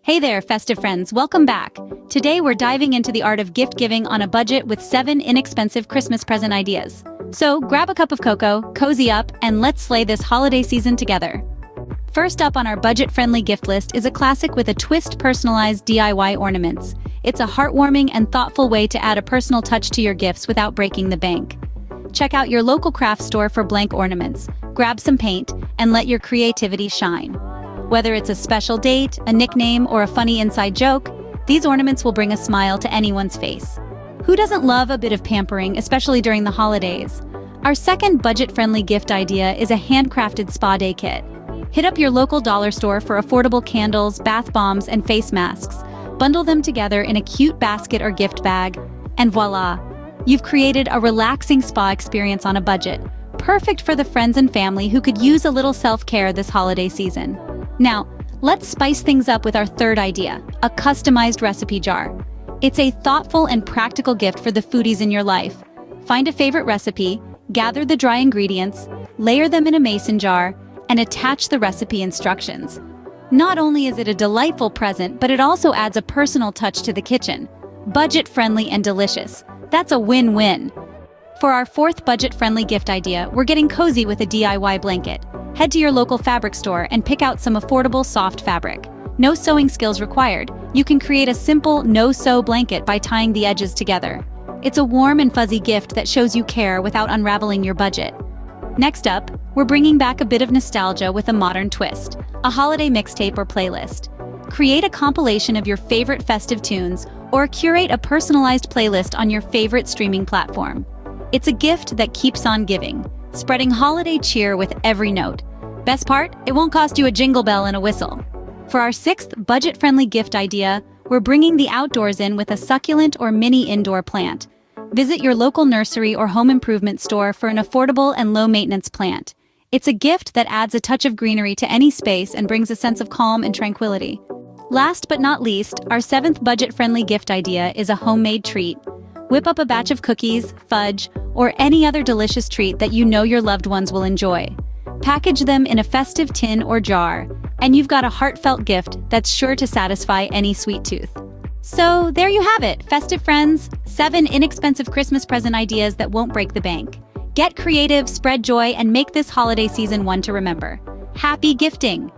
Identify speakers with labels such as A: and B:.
A: Hey there, festive friends, welcome back. Today we're diving into the art of gift giving on a budget with 7 inexpensive Christmas present ideas. So grab a cup of cocoa, cozy up, and let's slay this holiday season together. First up on our budget-friendly gift list is a classic with a twist: personalized DIY ornaments. It's a heartwarming and thoughtful way to add a personal touch to your gifts without breaking the bank. Check out your local craft store for blank ornaments, grab some paint, and let your creativity shine. Whether it's a special date, a nickname, or a funny inside joke, these ornaments will bring a smile to anyone's face. Who doesn't love a bit of pampering, especially during the holidays? Our second budget-friendly gift idea is a handcrafted spa day kit. Hit up your local dollar store for affordable candles, bath bombs, and face masks. Bundle them together in a cute basket or gift bag, and voila! You've created a relaxing spa experience on a budget, perfect for the friends and family who could use a little self-care this holiday season. Now, let's spice things up with our third idea, a customized recipe jar. It's a thoughtful and practical gift for the foodies in your life. Find a favorite recipe, gather the dry ingredients, layer them in a mason jar, and attach the recipe instructions. Not only is it a delightful present, but it also adds a personal touch to the kitchen. Budget-friendly and delicious. That's a win-win. For our fourth budget-friendly gift idea, we're getting cozy with a DIY blanket. Head to your local fabric store and pick out some affordable soft fabric. No sewing skills required. You can create a simple no-sew blanket by tying the edges together. It's a warm and fuzzy gift that shows you care without unraveling your budget. Next up, we're bringing back a bit of nostalgia with a modern twist, a holiday mixtape or playlist. Create a compilation of your favorite festive tunes or curate a personalized playlist on your favorite streaming platform. It's a gift that keeps on giving, spreading holiday cheer with every note. Best part, it won't cost you a jingle bell and a whistle. For our sixth budget-friendly gift idea, we're bringing the outdoors in with a succulent or mini indoor plant. Visit your local nursery or home improvement store for an affordable and low-maintenance plant. It's a gift that adds a touch of greenery to any space and brings a sense of calm and tranquility. Last but not least, our seventh budget-friendly gift idea is a homemade treat. Whip up a batch of cookies, fudge, or any other delicious treat that you know your loved ones will enjoy. Package them in a festive tin or jar, and you've got a heartfelt gift that's sure to satisfy any sweet tooth. So there you have it, festive friends, 7 inexpensive Christmas present ideas that won't break the bank. Get creative, spread joy, and make this holiday season one to remember. Happy gifting!